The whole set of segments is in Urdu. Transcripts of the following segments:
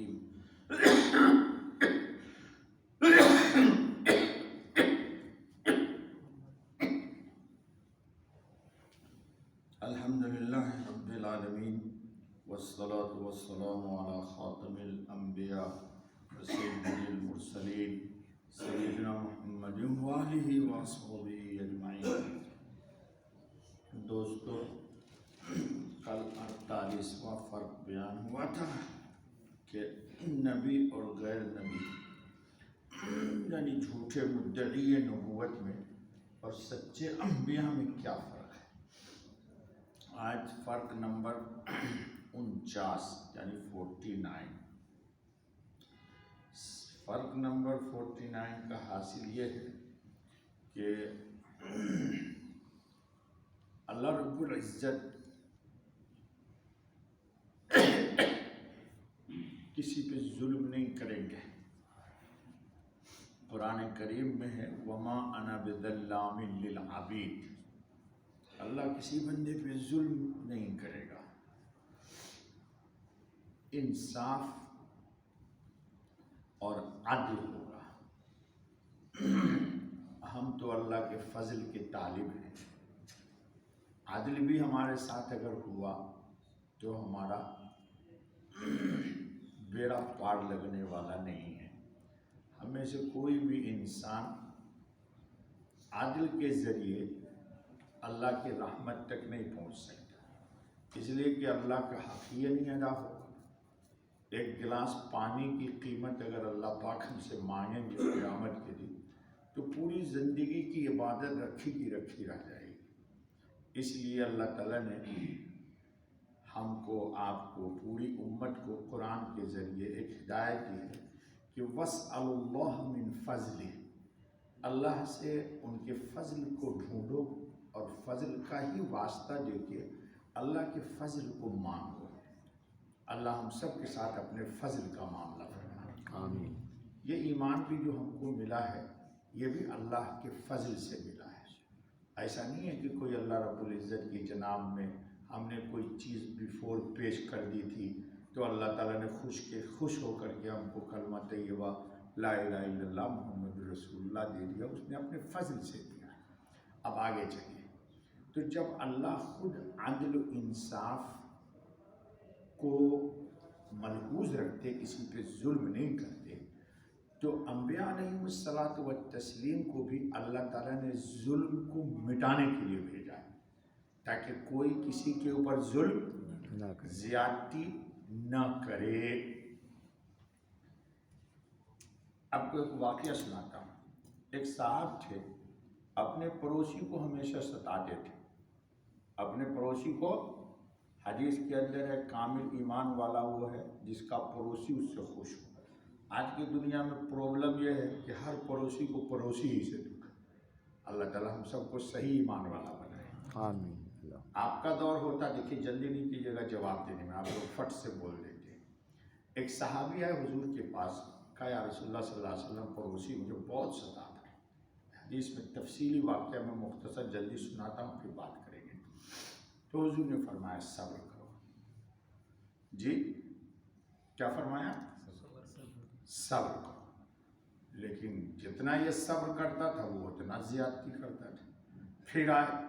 الرحیم الحمدللہ رب العالمین والصلاة والسلام علی خاتم الانبیاء وسید المرسلین سیدنا محمد وآلہ وصحبہ اجمعین۔ دوستو، کل 48واں فرق بیان ہوا تھا کہ نبی اور غیر نبی یعنی جھوٹے مدعی نبوت میں اور سچے انبیاء میں کیا فرق ہے۔ آج فرق نمبر 49 یعنی 49۔ فرق نمبر 49 کا حاصل یہ ہے کہ اللہ رب العزت کسی پہ ظلم نہیں کریں گے۔ قرآن کریم میں ہے وما انا بظلام للعبید، اللہ کسی بندے پہ ظلم نہیں کرے گا، انصاف اور عدل ہوگا۔ ہم تو اللہ کے فضل کے طالب ہیں، عدل بھی ہمارے ساتھ اگر ہوا تو ہمارا بیڑا پار لگنے والا نہیں ہے۔ ہمیں سے کوئی بھی انسان عدل کے ذریعے اللہ کی رحمت تک نہیں پہنچ سکتا، اس لیے کہ اللہ کا حق یہ نہیں ادا ہوگا۔ ایک گلاس پانی کی قیمت اگر اللہ پاک ہم سے مانگیں گے قیامت کے دن تو پوری زندگی کی عبادت رکھی کی رکھی رہ جائے گی۔ اس لیے اللہ تعالیٰ نے ہم کو، آپ کو، پوری امت کو قرآن کے ذریعے ایک ہدایت دی ہے کہ وَاسْأَلُوا اللَّهَ مِن فَضْلِهِ، اللہ سے ان کے فضل کو ڈھونڈو اور فضل کا ہی واسطہ دے کے اللہ کے فضل کو مانگو۔ اللہ ہم سب کے ساتھ اپنے فضل کا معاملہ فرمائے، آمین۔ یہ ایمان بھی جو ہم کو ملا ہے یہ بھی اللہ کے فضل سے ملا ہے۔ ایسا نہیں ہے کہ کوئی اللہ رب العزت کی جناب میں ہم نے کوئی چیز بیفور پیش کر دی تھی تو اللہ تعالیٰ نے خوش ہو کر کے ہم کو کلمہ طیبہ لا الہ الا اللہ محمد رسول اللہ دے دیا، اس نے اپنے فضل سے دیا۔ اب آگے چلیے، تو جب اللہ خود عدل و انصاف کو ملحوظ رکھتے، کسی پہ ظلم نہیں کرتے، تو انبیاء علیہم الصلاۃ والتسلیم کو بھی اللہ تعالیٰ نے ظلم کو مٹانے کے لیے بھیجا ہے تاکہ کوئی کسی کے اوپر ظلم زیادتی نہ کرے۔ آپ کو ایک واقعہ سناتا ہوں۔ ایک صاحب تھے، اپنے پڑوسی کو ہمیشہ ستاتے تھے۔ اپنے پڑوسی کو، حدیث کے اندر ہے کامل ایمان والا وہ ہے جس کا پڑوسی اس سے خوش ہو۔ آج کی دنیا میں پرابلم یہ ہے کہ ہر پڑوسی کو پڑوسی ہی سے دکھ۔ اللہ تعالیٰ ہم سب کو صحیح ایمان والا بنائے، آمین۔ آپ کا دور ہوتا، دیکھیے جلدی نہیں کیجیے گا جواب دینے میں، آپ لوگ فٹ سے بول دیتے۔ ایک صحابی آئے حضور کے پاس، کہا یا رسول اللہ صلی اللہ علیہ وسلم پڑوسی مجھے بہت ستاتا ہے۔ حدیث میں تفصیلی واقعہ میں مختصر جلدی سناتا ہوں پھر بات کریں گے۔ تو حضور نے فرمایا صبر کرو۔ جی کیا فرمایا؟ صبر کرو۔ لیکن جتنا یہ صبر کرتا تھا وہ اتنا زیادتی کرتا تھا۔ پھر آئے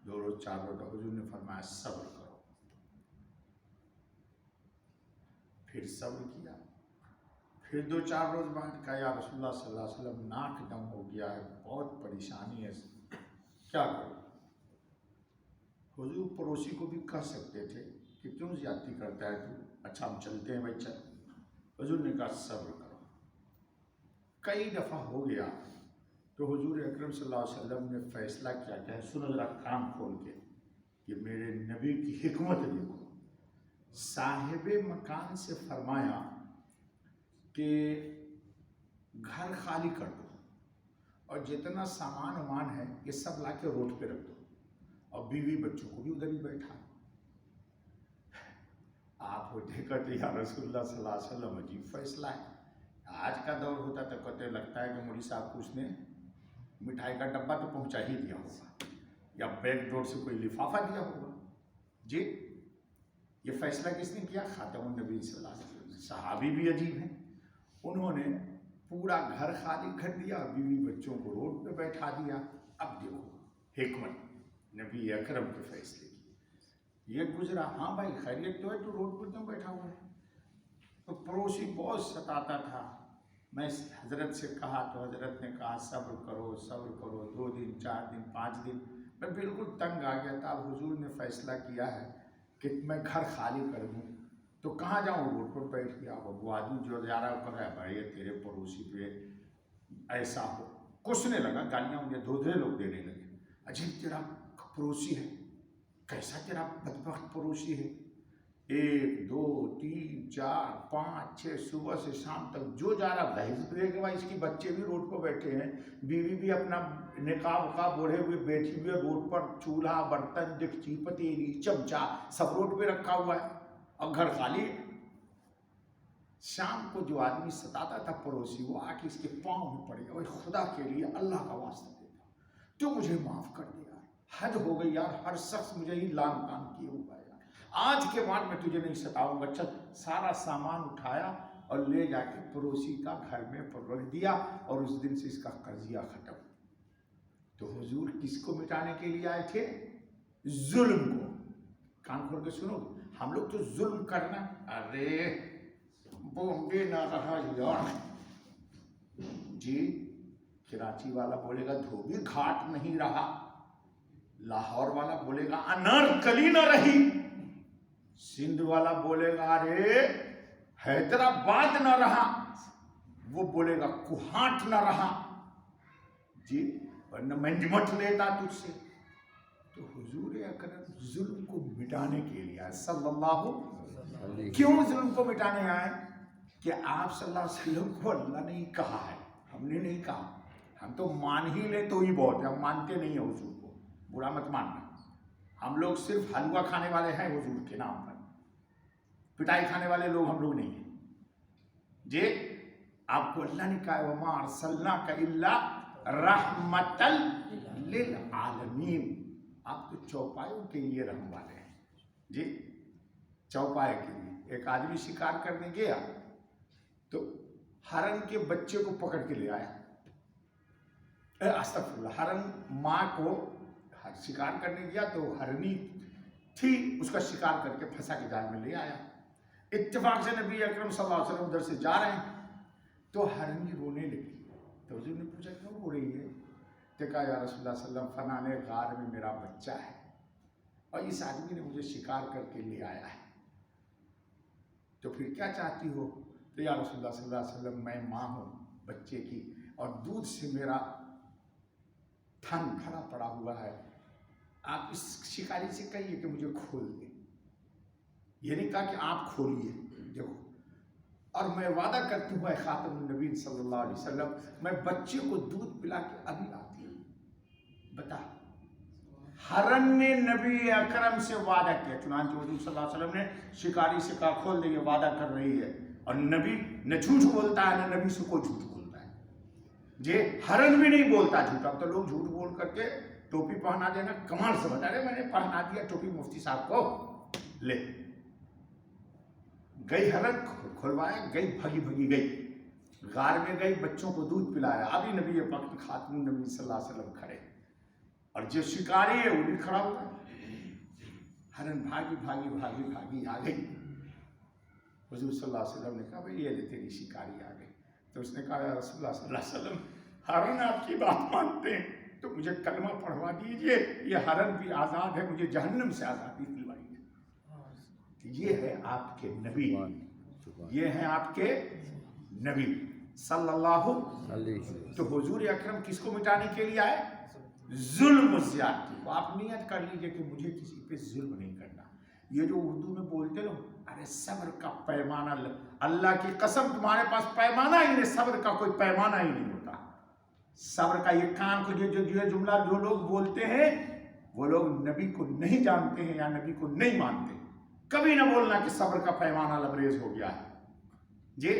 2 روز 4 روز، حضور نے فرمایا صبر کرو۔ پھر صبر کیا، پھر 2-4 روز بعد کہا یا رسول اللہ صلی اللہ علیہ وسلم ناک دم ہو گیا ہے، بہت پریشانی ہے، کیا کروں؟ حضور پڑوسی کو بھی کہہ سکتے تھے کہ کیوں زیادتی کرتا ہے تو، اچھا ہم چلتے ہیں بھائی چل۔ حضور نے کہا صبر کرو۔ کئی دفعہ ہو گیا تو حضور اکرم صلی اللہ علیہ وسلم نے فیصلہ کیا کہ سنو ذرا کان کھول کے، کہ میرے نبی کی حکمت دیکھو۔ صاحب مکان سے فرمایا کہ گھر خالی کر دو اور جتنا سامان وامان ہے یہ سب لا کے روڈ پہ رکھ دو اور بیوی بچوں کو بھی ادھر ہی بیٹھا۔ آپ ہوتے کہتے یا رسول اللہ صلی اللہ علیہ وسلم عجیب فیصلہ ہے۔ آج کا دور ہوتا تو کہتے لگتا ہے کہ مولوی صاحب کو اس نے مٹھائی کا ڈبہ تو پہنچا ہی دیا ہوگا یا بیک ڈور سے کوئی لفافہ دیا ہوگا۔ جی یہ فیصلہ کس نے کیا؟ خاتم النبی صلی اللہ علیہ وسلم۔ صحابی بھی عجیب ہیں، انہوں نے پورا گھر خالی کر دیا اور بیوی بچوں کو روڈ پہ بیٹھا دیا۔ اب دیکھو حکمت نبی اکرم کے فیصلے کی، یہ گزرا، ہاں بھائی خیریت تو ہے، تو روڈ پر کیوں بیٹھا ہوا ہے؟ تو پڑوسی بہت ستاتا تھا، میں حضرت سے کہا تو حضرت نے کہا صبر کرو صبر کرو، 2 دن 4 دن 5 دن، میں بالکل تنگ آ گیا تھا۔ اب حضور نے فیصلہ کیا ہے کہ میں گھر خالی کر دوں، تو کہاں جاؤں؟ روڈ پر بیٹھ گیا۔ اب وہ آدمی جو جا رہا کر رہا ہے، بھائی تیرے پڑوسی پہ ایسا ہو، کسنے لگا، گالیاں مجھے دھودھے لوگ دینے لگے، عجیب تیرا پڑوسی ہے، کیسا تیرا بدبخت پڑوسی ہے، 1 2 3 4 5 6 صبح سے شام تک جو جا رہا بھینس بھی کہ بھائی اس کے بچے بھی روڈ پر بیٹھے ہیں، بیوی بھی اپنا نقاب وقاب اوڑھے ہوئے بیٹھی ہوئی ہے روڈ پر، چولہا برتن دیگچی پتیلی چمچا سب روڈ پہ رکھا ہوا ہے اور گھر خالی ہے۔ شام کو جو آدمی ستاتا تھا پڑوسی، وہ آ کے اس کے پاؤں میں پڑ گیا، وہ خدا کے لیے اللہ کا واسطہ دیتا تو مجھے معاف کر دے یار، حد ہو گئی یار، ہر شخص مجھے ہی لان تان کیے ہوا ہے، آج کے بعد میں تجھے نہیں ستاؤں گا۔ چل، سارا سامان اٹھایا اور لے جا کے پڑوسی کا گھر میں رکھ دیا، اور اس دن سے اس کا قضیہ ختم۔ تو حضور کس کو مٹانے کے لیے آئے تھے؟ ظلم کو۔ کان کھول کے سنو، ہم لوگ تو ظلم کرنا، ارے بومبے نہ رہا یار جی، کراچی والا بولے گا دھوبی گھاٹ نہیں رہا، لاہور والا بولے گا انارکلی نہ رہی، سندھ والا بولے گا ارے حیدرآباد نہ رہا، وہ بولے گا کوہاٹ نہ رہا جی، ورنہ میں نمٹ لیتا تجھ سے۔ تو حضور اکرم ظلم کو مٹانے کے لیے آئے صلی اللہ علیہ۔ کیوں ظلم کو مٹانے آئے؟ کہ آپ صلی اللہ علیہ وسلم کو اللہ نے کہا ہے، ہم نے نہیں کہا، ہم تو مان ہی لے تو ہی بہت ہے، ہم مانتے نہیں ہیں حضور کو، برا مت ماننا، ہم لوگ صرف حلوہ کھانے والے ہیں حضور کے نام پر، پٹائی کھانے والے لوگ ہم لوگ نہیں ہیں جی۔ آپ کو اللہ نے کہا وَمَا أَرْسَلْنَاكَ إِلَّا رَحْمَةً لِلْعَالَمِينَ، آپ تو چوپایوں کے لیے رحم والے ہیں جی، چوپائے کے لیے۔ ایک آدمی شکار کرنے گیا تو ہرن کے بچے کو پکڑ کے لے آیا، استغفر اللہ، ہرن ماں کو شکار کرنے گیا تو ہرنی تھی، اس کا شکار کر کے پھنسا کے جال میں لے آیا۔ اتفاق سے نبی اکرم صلی اللہ علیہ وسلم ادھر سے جا رہے ہیں تو ہرنی رونے لگی، تو حضور نے پوچھا کیوں رو رہی ہے؟ تو کہا یا رسول اللہ صلی اللہ علیہ وسلم فلانے غار میں میرا بچہ ہے اور اس آدمی نے مجھے شکار کر کے لے آیا ہے، تو پھر کیا چاہتی ہو؟ تو یا رسول اللہ صلی اللہ علیہ وسلم میں ماں ہوں بچے کی اور دودھ سے میرا تھن بھرا پڑا ہوا ہے، آپ اس شکاری سے کہیے کہ مجھے کھول دیں۔ یہ نہیں کہا کہ آپ کھولیے، دیکھو، اور میں وعدہ کرتی ہوں اے خاتم النبی صلی اللہ علیہ وسلم، میں بچے کو دودھ پلا کے ابھی آتی ہوں۔ بتا، ہرن نے نبی اکرم سے وعدہ کیا، چنانچہ حضور صلی اللہ علیہ وسلم نے شکاری سے کہا کھول دے، یہ وعدہ کر رہی ہے، اور نبی نہ جھوٹ بولتا ہے نہ نبی سے کوئی جھوٹ بولتا ہے جی، ہرن بھی نہیں بولتا جھوٹ۔ اب تو لوگ جھوٹ بول کر کے ٹوپی پہنا دینا کمال سمجھتا ہے، میں نے پہنا دیا ٹوپی مفتی صاحب کو، لے گئی ہرن، کھلوایا، گئی بھگی بھگی گئی، غار میں گئی، بچوں کو دودھ پلایا، ابھی نبی پاک خاتم النبی صلی اللہ علیہ وسلم کھڑے، اور جو شکاری ہے وہ بھی کھڑا ہوا ہے۔ ہرن بھاگی بھاگی بھاگی بھاگی آ گئی، حضور صلی اللہ علیہ وسلم نے کہا بھئی یہ لے تیری شکاری آ گئی، تو اس نے کہا یا رسول اللہ صلی اللہ علیہ وسلم ہرن آپ کی بات مانتے ہیں تو مجھے کلمہ پڑھوا دیجئے، یہ ہرن بھی آزاد ہے، مجھے جہنم سے آزادی دلوائیے۔ یہ ہے آپ کے نبی، یہ ہیں آپ کے نبی صلی اللہ علیہ وسلم۔ تو حضور اکرم کس کو مٹانے کے لیے آئے؟ ظلم و زیادتی کو۔ آپ نیت کر لیجئے کہ مجھے کسی پہ ظلم نہیں کرنا۔ یہ جو اردو میں بولتے نا، ارے صبر کا پیمانہ، اللہ کی قسم تمہارے پاس پیمانہ ہی نہیں، صبر کا کوئی پیمانہ ہی نہیں ہوتا۔ صبر کا یہ کان کو جو جملہ جو لوگ بولتے ہیں وہ لوگ نبی کو نہیں جانتے ہیں یا نبی کو نہیں مانتے۔ کبھی نہ بولنا کہ صبر کا پیمانہ لبریز ہو گیا ہے جی۔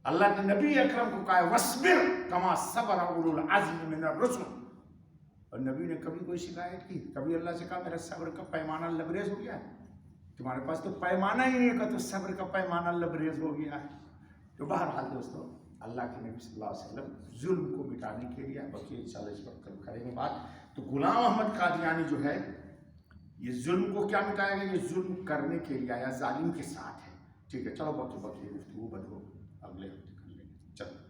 اللہ نے نبی اکرم کو کہا وَاصْبِرْ كَمَا صَبَرَ أُولُو الْعَزْمِ مِنَ الرُّسُلِ، اور نبی نے کبھی کوئی شکایت کی؟ کبھی اللہ سے کہا میرا صبر کا پیمانہ لبریز ہو گیا ہے؟ تمہارے پاس تو پیمانہ ہی نہیں ہے، تو صبر کا پیمانہ لبریز ہو گیا ہے. تو بہرحال دوستو، اللہ کے نبی صلی اللہ علیہ وسلم ظلم کو مٹانے کے لیے، بلکہ انشاءاللہ اس پر کل کریں گے بات. تو غلام احمد قادیانی جو ہے یہ ظلم کو کیا مٹائے گا؟ یہ ظلم کرنے کے لیے آیا، ظالم کے ساتھ ہے. ٹھیک ہے، چلو بکی گفتگو بدو اگلے ہفتے کر لیں گے. چلو.